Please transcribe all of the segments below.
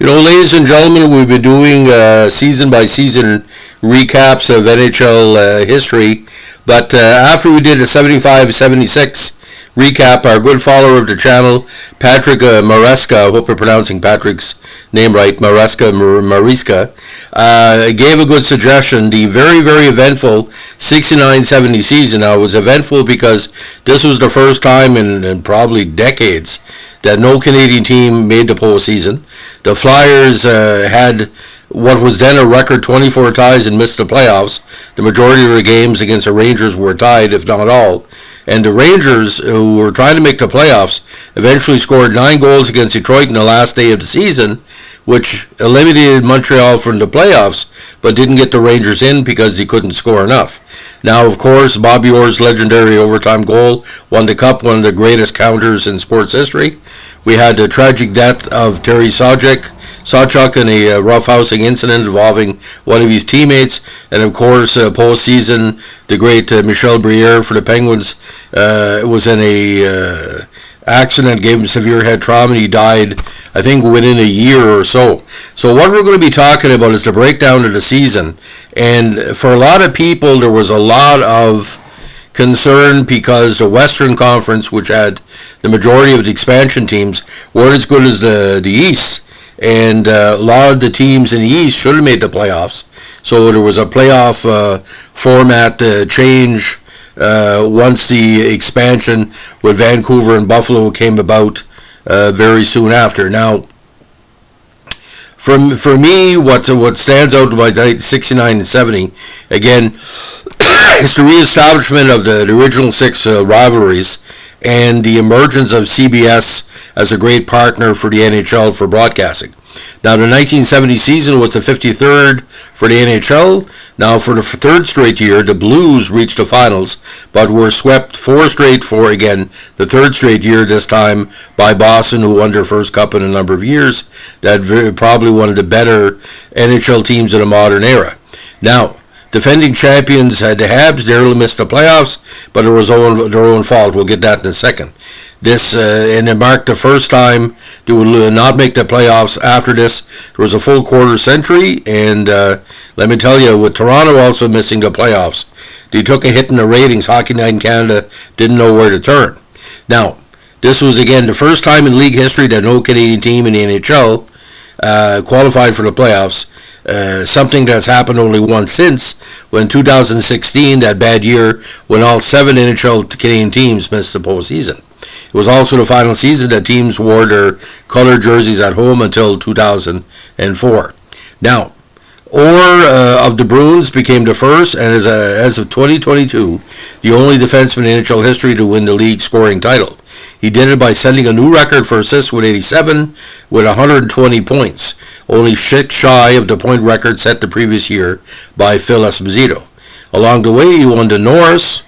Ladies and gentlemen, we've been doing season-by-season recaps of NHL history, but after we did a 75-76 recap, our good follower of the channel, Patrick Maresca, I hope I'm pronouncing Patrick's name right, Mariska, gave a good suggestion. The very, very eventful 69-70 season. Now, it was eventful because this was the first time in probably decades that no Canadian team made the postseason. The Flyers had what was then a record 24 ties and missed the playoffs. The majority of their games against the Rangers were tied, if not all. And the Rangers, who were trying to make the playoffs, eventually scored 9 goals against Detroit in the last day of the season, which eliminated Montreal from the playoffs, but didn't get the Rangers in because he couldn't score enough. Now, of course, Bobby Orr's legendary overtime goal won the Cup, one of the greatest counters in sports history. We had the tragic death of Terry Sawchuk in a roughhousing incident involving one of his teammates, and of course, postseason, the great Michel Briere for the Penguins was in a accident, gave him severe head trauma, and he died, I think, within a year or so. So what we're going to be talking about is the breakdown of the season, and for a lot of people, there was a lot of concern because the Western Conference, which had the majority of the expansion teams, weren't as good as the East. And a lot of the teams in the East should have made the playoffs. So there was a playoff format change once the expansion with Vancouver and Buffalo came about very soon after. Now, for me, what stands out about 69 and 70, again, is the reestablishment of the original 6 rivalries and the emergence of CBS as a great partner for the NHL for broadcasting. Now, the 1970 season was the 53rd for the NHL. Now, for the third straight year, the Blues reached the finals, but were swept 4 straight for, again, the third straight year, this time by Boston, who won their first cup in a number of years. That probably one of the better NHL teams of the modern era. Now, defending champions had the Habs. They only missed the playoffs, but it was their own fault. We'll get that in a second. This and it marked the first time they would not make the playoffs. After this, there was a full quarter century, and let me tell you, with Toronto also missing the playoffs, they took a hit in the ratings. Hockey Night in Canada didn't know where to turn. Now, this was again the first time in league history that no Canadian team in the NHL qualified for the playoffs. Something that's happened only once since, when 2016, that bad year, when all 7 NHL Canadian teams missed the postseason. It was also the final season that teams wore their colored jerseys at home until 2004. Now, Orr of the Bruins became the first, and as of 2022, the only defenseman in NHL history to win the league scoring title. He did it by setting a new record for assists with 87, with 120 points, only 6 shy of the point record set the previous year by Phil Esposito. Along the way, he won the Norris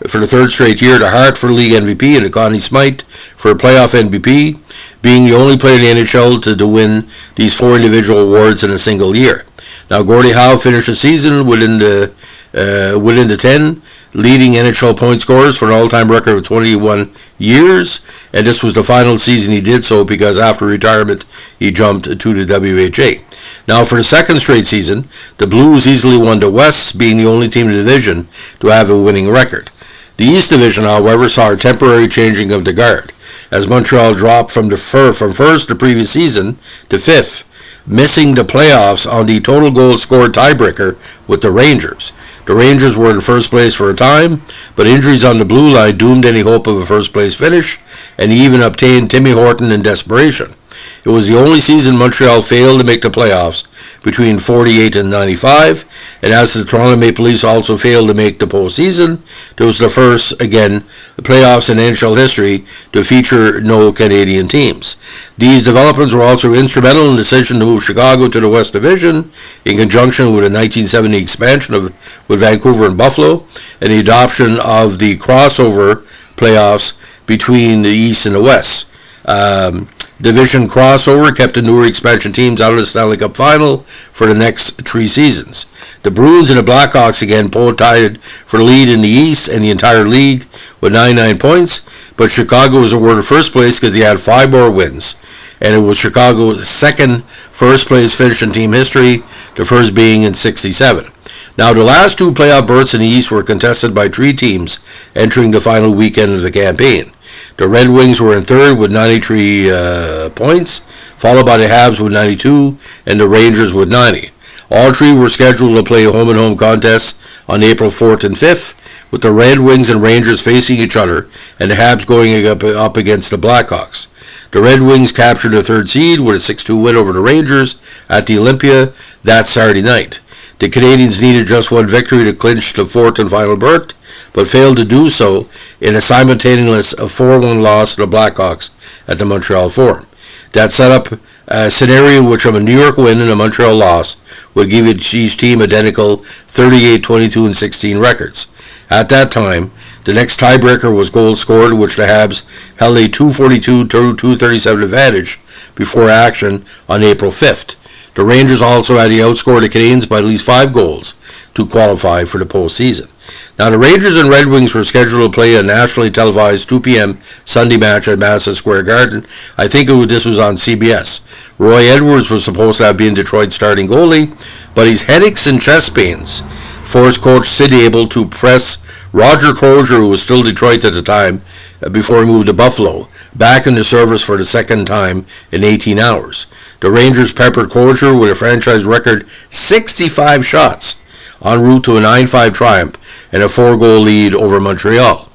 for the third straight year, the Hart for league MVP, and the Connie Smythe for playoff MVP, being the only player in the NHL to win these 4 individual awards in a single year. Now, Gordie Howe finished the season within the 10 leading NHL point scorers for an all-time record of 21 years, and this was the final season he did so because after retirement he jumped to the WHA. Now, for the second straight season, the Blues easily won the West, being the only team in the division to have a winning record. The East Division, however, saw a temporary changing of the guard, as Montreal dropped from first the previous season to 5th, missing the playoffs on the total goals scored tiebreaker with the Rangers. The Rangers were in first place for a time, but injuries on the blue line doomed any hope of a first-place finish, and he even obtained Timmy Horton in desperation. It was the only season Montreal failed to make the playoffs between 48 and 95, and as the Toronto Maple Leafs also failed to make the postseason, it was the first, again, playoffs in NHL history to feature no Canadian teams. These developments were also instrumental in the decision to move Chicago to the West Division, in conjunction with the 1970 expansion with Vancouver and Buffalo, and the adoption of the crossover playoffs between the East and the West. division crossover kept the newer expansion teams out of the Stanley Cup final for the next 3 seasons. The Bruins and the Blackhawks again tied for the lead in the East and the entire league with 99 points, but Chicago was awarded first place because he had 5 more wins, and it was Chicago's second first place finish in team history, the first being in 67. Now, the last 2 playoff berths in the East were contested by 3 teams entering the final weekend of the campaign. The Red Wings were in third with 93 points, followed by the Habs with 92 and the Rangers with 90. All 3 were scheduled to play home-and-home contests on April 4th and 5th, with the Red Wings and Rangers facing each other and the Habs going up against the Blackhawks. The Red Wings captured the 3rd seed with a 6-2 win over the Rangers at the Olympia that Saturday night. The Canadiens needed just 1 victory to clinch the 4th and final berth, but failed to do so in a simultaneous 4-1 loss to the Blackhawks at the Montreal Forum. That set up a scenario in which a New York win and a Montreal loss would give each team identical 38, 22, and 16 records. At that time, the next tiebreaker was goals scored, in which the Habs held a 242-237 advantage before action on April 5th. The Rangers also had to outscore the Canadiens by at least 5 goals to qualify for the postseason. Now, the Rangers and Red Wings were scheduled to play a nationally televised 2 p.m. Sunday match at Madison Square Garden. I think this was on CBS. Roy Edwards was supposed to have been Detroit's starting goalie, but his headaches and chest pains forced coach Sid Abel to press Roger Crozier, who was still Detroit at the time, before he moved to Buffalo, back in the service for the second time in 18 hours. The Rangers peppered Crozier with a franchise record 65 shots en route to a 9-5 triumph and a 4-goal lead over Montreal.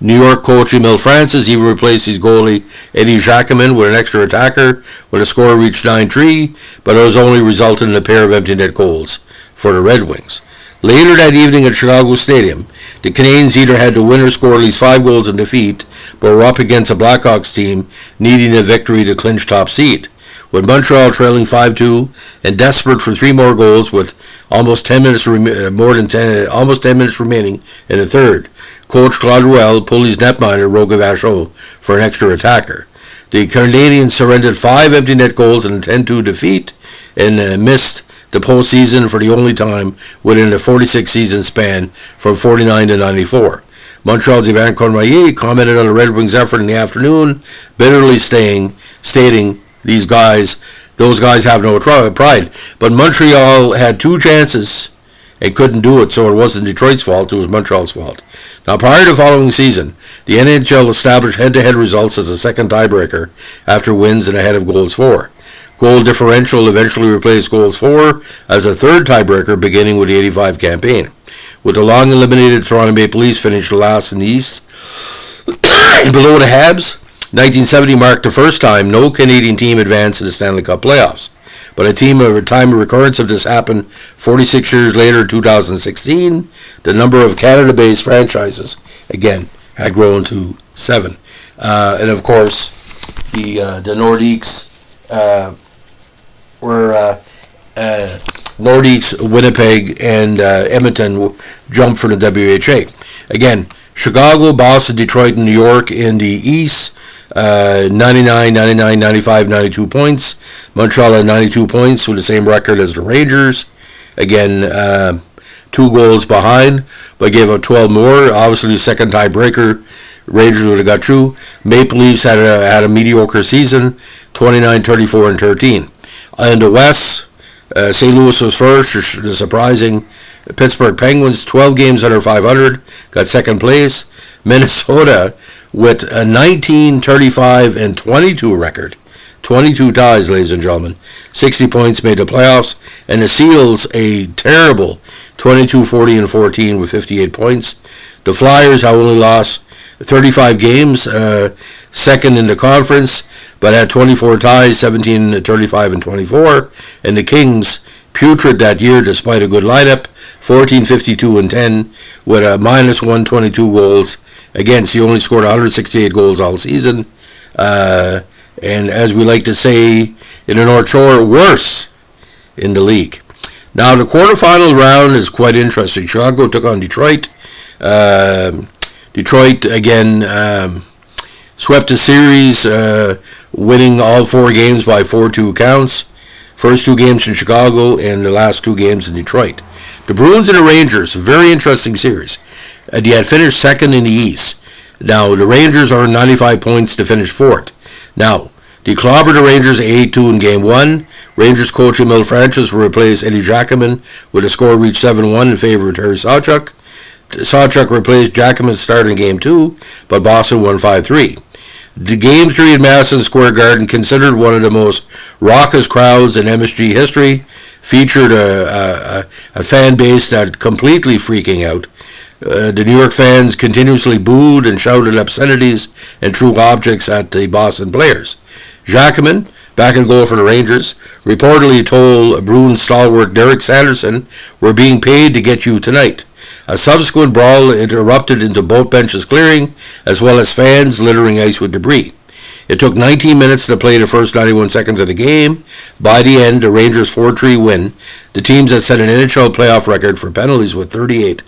New York coach Emile Francis even replaced his goalie Eddie Jacquemin with an extra attacker when the score reached 9-3, but it was only resulted in a pair of empty net goals for the Red Wings. Later that evening at Chicago Stadium, the Canadiens either had to win or score at least 5 goals in defeat, but were up against a Blackhawks team needing a victory to clinch top seed. With Montreal trailing 5-2 and desperate for 3 more goals with almost 10 minutes remaining in the third, coach Claude Ruel pulled his netminder Roger Vachon for an extra attacker. The Canadiens surrendered 5 empty net goals in a 10-2 defeat and missed the postseason for the only time within a 46-season span from 49 to 94. Montreal's Yvan Cournoyer commented on the Red Wings' effort in the afternoon, bitterly stating, those guys have no pride. But Montreal had 2 chances and couldn't do it, so it wasn't Detroit's fault, it was Montreal's fault. Now, prior to the following season, the NHL established head-to-head results as a second tiebreaker after wins and ahead of goals for. Goal differential eventually replaced goals for as a third tiebreaker beginning with the 85 campaign. With the long-eliminated Toronto Maple Leafs finished last in the East, below the Habs, 1970 marked the first time no Canadian team advanced to the Stanley Cup playoffs. But a time of recurrence of this happened 46 years later in 2016. The number of Canada-based franchises, again, had grown to 7. And of course, the Nordiques were Nordiques, Winnipeg, and Edmonton jumped for the WHA. Again, Chicago, Boston, Detroit, and New York in the East, 99, 99, 95, 92 points. Montreal had 92 points with the same record as the Rangers. Again, 2 goals behind, but gave up 12 more. Obviously, the second tiebreaker, Rangers would have got through. Maple Leafs had a mediocre season, 29, 34, and 13. In the West, St. Louis was first, the surprising Pittsburgh Penguins, 12 games under 500, got second place. Minnesota with a 19, 35, and 22 record. 22 ties, ladies and gentlemen. 60 points made the playoffs. And the Seals, a terrible 22, 40, and 14 with 58 points. The Flyers have only lost 35 games, second in the conference, but had 24 ties, 17, 35, and 24. And the Kings, putrid that year despite a good lineup, 14, 52, and 10, with a minus 122 goals. Again, he only scored 168 goals all season. And as we like to say in the North Shore, worse in the league. Now, the quarterfinal round is quite interesting. Chicago took on Detroit. Detroit, again, Swept the series, winning all 4 games by 4-2 counts. First 2 games in Chicago and the last 2 games in Detroit. The Bruins and the Rangers, very interesting series. They had finished second in the East. Now, the Rangers earned 95 points to finish fourth. Now, they clobbered the Rangers 8-2 in Game 1. Rangers coach Emil Francis replaced Eddie Jacquemin with a score reached 7-1 in favor of Terry Sawchuk. Sawchuk replaced Jacquemin starting in Game 2, but Boston won 5-3. The Game 3 at Madison Square Garden, considered one of the most raucous crowds in MSG history, featured a fan base that completely freaking out. The New York fans continuously booed and shouted obscenities and threw objects at the Boston players. Jacquemin, back in goal for the Rangers, reportedly told Bruins stalwart Derek Sanderson, "We're being paid to get you tonight." A subsequent brawl erupted into both benches clearing, as well as fans littering ice with debris. It took 19 minutes to play the first 91 seconds of the game. By the end, the Rangers' 4-3 win. The teams had set an NHL playoff record for penalties with 38.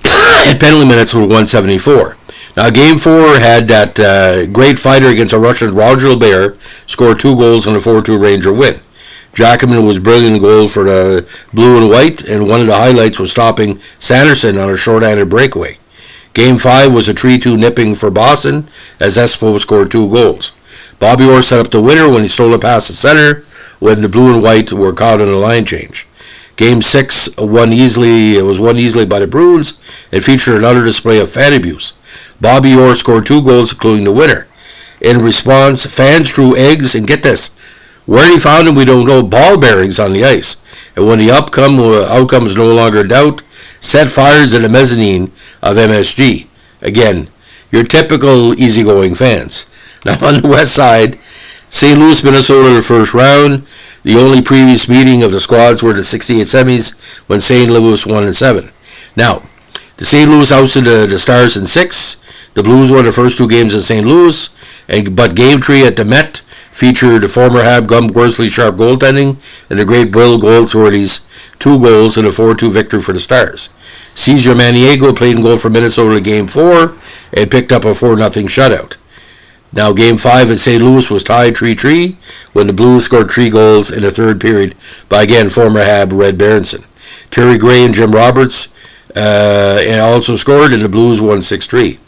And penalty minutes were 174. Now, Game 4 had that great fighter against a Russian, Roger Lebert, scored 2 goals in a 4-2 Ranger win. Jacquemin was brilliant in goal for the blue and white, and one of the highlights was stopping Sanderson on a short-handed breakaway. Game 5 was a 3-2 nipping for Boston, as Espo scored 2 goals. Bobby Orr set up the winner when he stole a pass to center, when the blue and white were caught in a line change. Game 6 was won easily by the Bruins, and featured another display of fan abuse. Bobby Orr scored 2 goals, including the winner. In response, fans threw eggs, and get this, where he found them we don't know, ball bearings on the ice. And when the outcome was no longer in doubt, set fires in the mezzanine of MSG. Again, your typical easygoing fans. Now on the west side, St. Louis, Minnesota, the first round. The only previous meeting of the squads were the 68 semis when St. Louis won in 7. Now, the St. Louis ousted the Stars in 6. The Blues won the first 2 games in St. Louis, but Game 3 at the Met featured the former Hab Gump Worsley sharp goaltending and the great Brill Goldsworthy's 2 goals in a 4-2 victory for the Stars. Cesar Maniego played in goal for Minnesota in Game 4 and picked up a 4-0 shutout. Now Game 5 at St. Louis was tied 3-3 when the Blues scored 3 goals in the third period by again former Hab Red Berenson. Terry Gray and Jim Roberts also scored, and the Blues won 6-3.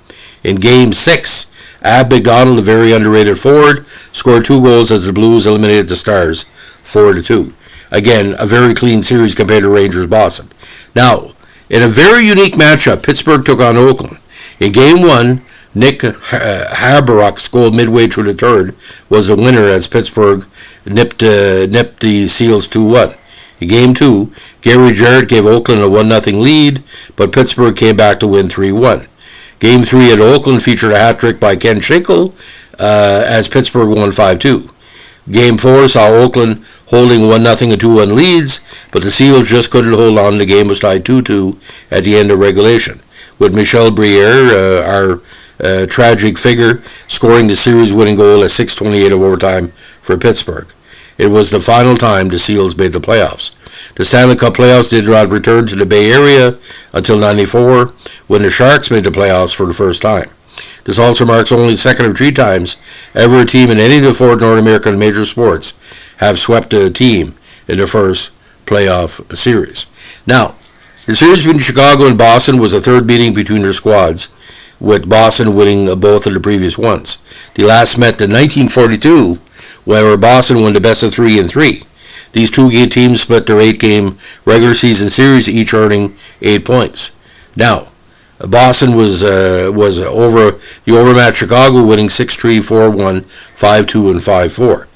In Game 6, Ab McDonald, a very underrated forward, scored 2 goals as the Blues eliminated the Stars 4-2. Again, a very clean series compared to Rangers-Boston. Now, in a very unique matchup, Pittsburgh took on Oakland. In Game 1, Nick Haberrock's goal midway through the third was the winner as Pittsburgh nipped the Seals 2-1. In Game 2, Gary Jarrett gave Oakland a 1-0 lead, but Pittsburgh came back to win 3-1. Game 3 at Oakland featured a hat-trick by Ken Schinkel as Pittsburgh won 5-2. Game 4 saw Oakland holding 1-0 and 2-1 leads, but the Seals just couldn't hold on. The game was tied 2-2 at the end of regulation, with Michel Briere, our tragic figure, scoring the series-winning goal at 6:28 of overtime for Pittsburgh. It was the final time the Seals made the playoffs. The Stanley Cup playoffs did not return to the Bay Area until '94, when the Sharks made the playoffs for the first time. This also marks only the second of 3 times ever a team in any of the 4 North American major sports have swept a team in their first playoff series. Now, the series between Chicago and Boston was the third meeting between their squads, with Boston winning both of the previous ones. They last met in 1942, where Boston won the best of 3 in 3. These 2 teams split their 8-game regular season series, each earning 8 points. Now, Boston was over the overmatched Chicago, winning 6-3, 4-1, 5-2, and 5-4.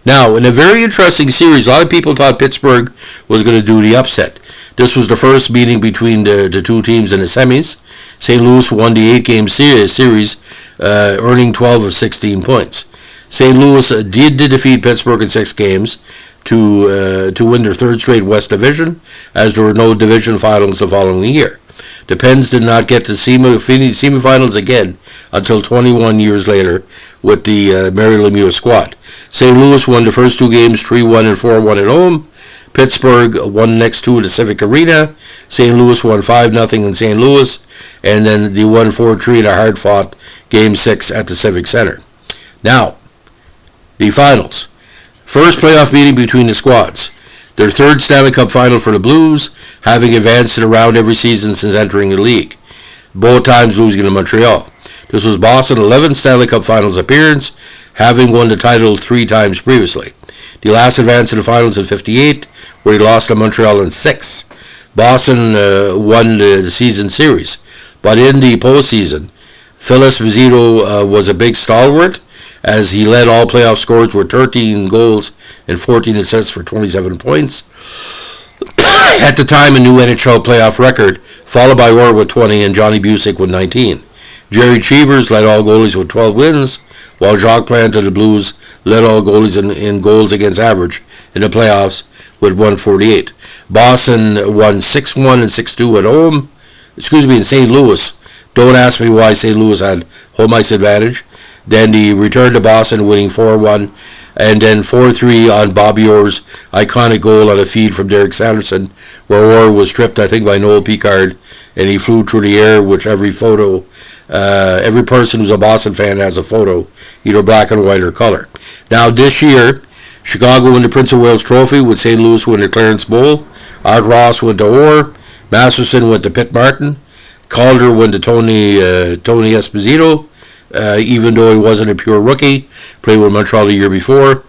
Now, in a very interesting series, a lot of people thought Pittsburgh was going to do the upset. This was the first meeting between the 2 teams in the semis. St. Louis won the 8-game series, earning 12 of 16 points. St. Louis did defeat Pittsburgh in 6 games to win their 3rd straight West Division, as there were no division finals the following year. The Pens did not get to semifinals again until 21 years later with the Mary Lemieux squad. St. Louis won the first two games 3-1 and 4-1 at home. Pittsburgh won the next two at the Civic Arena. St. Louis won 5-0 in St. Louis, and then they won 4-3 in a hard-fought Game 6 at the Civic Center. Now, the finals. First playoff meeting between the squads. Their third Stanley Cup final for the Blues, having advanced to the round every season since entering the league, both times losing to Montreal. This was Boston's 11th Stanley Cup Finals appearance, having won the title 3 times previously. The last advance to the finals in '58, where he lost to Montreal in 6. Boston won the season series, but in the postseason, Phil Esposito was a big stalwart, as he led all playoff scorers with 13 goals and 14 assists for 27 points. At the time, a new NHL playoff record, followed by Orr with 20 and Johnny Busick with 19. Jerry Cheevers led all goalies with 12 wins, while Jacques Plante of the Blues led all goalies in goals against average in the playoffs with 148. Boston won 6-1 and 6-2 at home. In St. Louis. Don't ask me why St. Louis had home ice advantage. Then he returned to Boston, winning 4-1, and then 4-3 on Bobby Orr's iconic goal on a feed from Derek Sanderson, where Orr was tripped, I think, by Noel Picard, and he flew through the air, which every person who's a Boston fan has a photo, either black and white or color. Now, this year, Chicago won the Prince of Wales Trophy, with St. Louis win the Clarence Bowl. Art Ross went to Orr. Masterson went to Pitt Martin. Calder went to Tony Esposito, even though he wasn't a pure rookie. Played with Montreal the year before.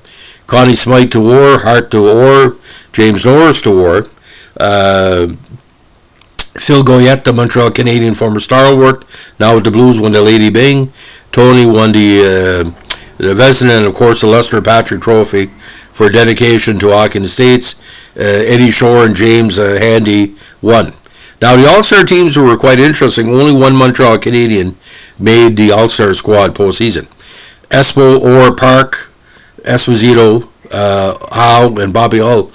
Connie Smythe to Orr. Hart to Orr. James Norris to Orr. Phil Goyette, the Montreal Canadian former stalwart, now with the Blues, won the Lady Byng. Tony won the Vezina, and of course the Lester Patrick Trophy for dedication to hockey in the States. Eddie Shore and James Handy won. Now, the All-Star teams were quite interesting. Only one Montreal Canadian made the All-Star squad postseason. Espo, Orr, Park, Esposito, Howe, and Bobby Hull.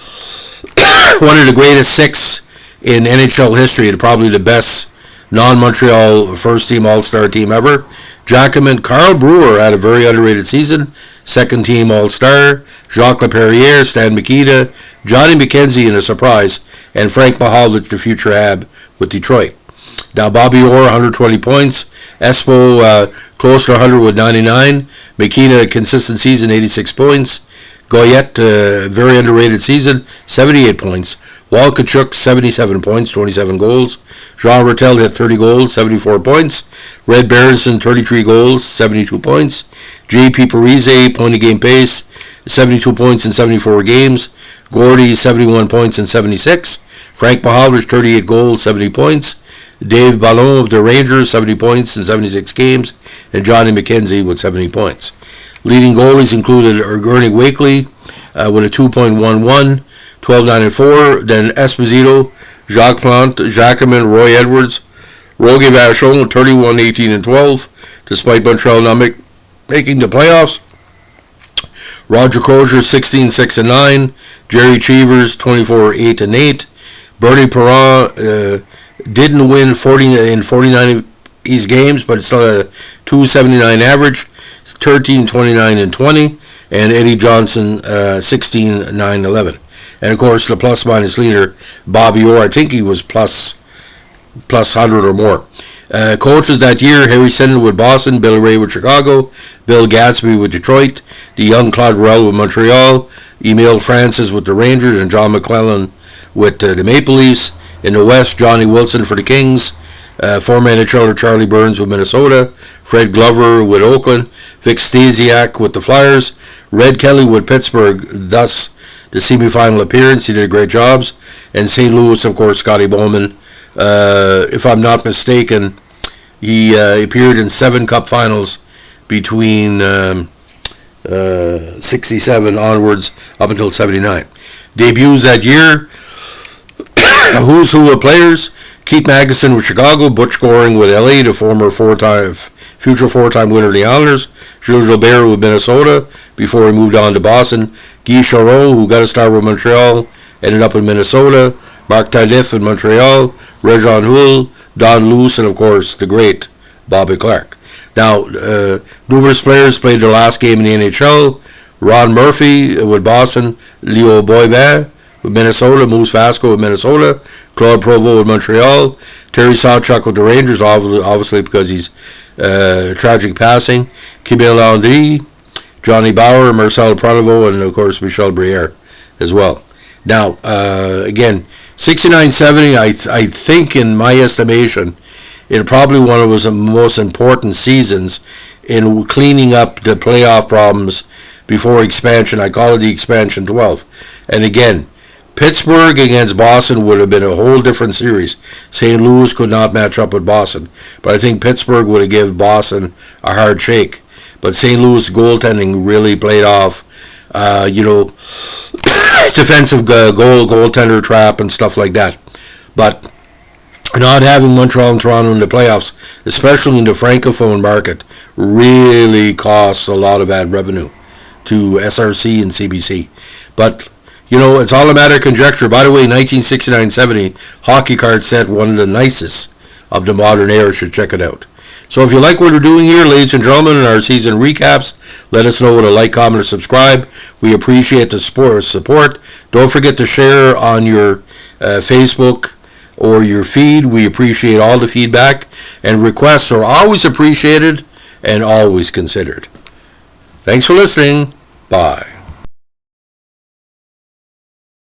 One of the greatest 6 in NHL history, and probably the best non-Montreal first-team All-Star team ever. Jacquemin, Carl Brewer had a very underrated season. Second-team All-Star. Jacques Laperriere, Stan Mikita, Johnny McKenzie in a surprise, and Frank Mahovlich, the future Hab, with Detroit. Now, Bobby Orr, 120 points. Espo, close to 100 with 99. Mikita, consistent season, 86 points. Goyette, very underrated season, 78 points. Wal Kachuk, 77 points, 27 goals. Jean Rattel had 30 goals, 74 points. Red Berenson, 33 goals, 72 points. J.P. Parise, point of game pace, 72 points in 74 games. Gordy, 71 points in 76. Frank Mahovlich, 38 goals, 70 points. Dave Ballon of the Rangers, 70 points in 76 games. And Johnny McKenzie with 70 points. Leading goalies included Ernie Wakely with a 2.11, 12.94. Then Esposito, Jacques Plante, Jacquemin, Roy Edwards, Roger Vachon, 31, 18, and 12, despite Montreal not making the playoffs. Roger Crozier, 16, 6, and 9. Jerry Cheevers, 24, 8, and 8. Bernie Perron didn't win 49 of these games, but it's still a 279 average. 13, 29, and 20, and Eddie Johnson, 16, 9, 11. And of course, the plus-minus leader, Bobby Orr, I think he was plus 100 or more. Coaches that year, Harry Sinden with Boston, Bill Ray with Chicago, Bill Gadsby with Detroit, the young Claude Burrell with Montreal, Emile Francis with the Rangers, and John McClellan with the Maple Leafs. In the West, Johnny Wilson for the Kings, former NHLer Charlie Burns with Minnesota, Fred Glover with Oakland, Vic Stasiak with the Flyers, Red Kelly with Pittsburgh, thus the semifinal appearance. He did great jobs. And St. Louis, of course, Scotty Bowman. If I'm not mistaken, he appeared in 7 Cup finals between 67 onwards up until 79. Debuts that year, who's who of players: Keith Magnuson with Chicago, Butch Goring with LA, the future four-time winner of the Islanders, Gilles Gilbert with Minnesota before he moved on to Boston, Guy Charot, who got a start with Montreal, ended up in Minnesota, Marc Tardif in Montreal, Réjean Houle, Don Luce, and of course the great Bobby Clarke. Now, numerous players played their last game in the NHL. Ron Murphy with Boston, Leo Boivin with Minnesota, Moose Vasco with Minnesota, Claude Provost with Montreal, Terry Sawchuk with the Rangers, obviously because he's tragic passing, Camille Landry, Johnny Bauer, Marcel Pronovo, and of course Michel Briere as well. Now, again, 69-70, I think in my estimation, it probably one of the most important seasons in cleaning up the playoff problems before expansion. I call it the expansion 12. And again, Pittsburgh against Boston would have been a whole different series. St. Louis could not match up with Boston, but I think Pittsburgh would have given Boston a hard shake. But St. Louis goaltending really played off, defensive goaltender trap and stuff like that. But not having Montreal and Toronto in the playoffs, especially in the Francophone market, really costs a lot of ad revenue to SRC and CBC. But, it's all a matter of conjecture. By the way, 1969-70, Hockey Card set one of the nicest of the modern era. Should check it out. So if you like what we're doing here, ladies and gentlemen, in our season recaps, let us know with a like, comment, or subscribe. We appreciate the support. Don't forget to share on your Facebook or your feed. We appreciate all the feedback, and requests are always appreciated and always considered. Thanks for listening. Bye.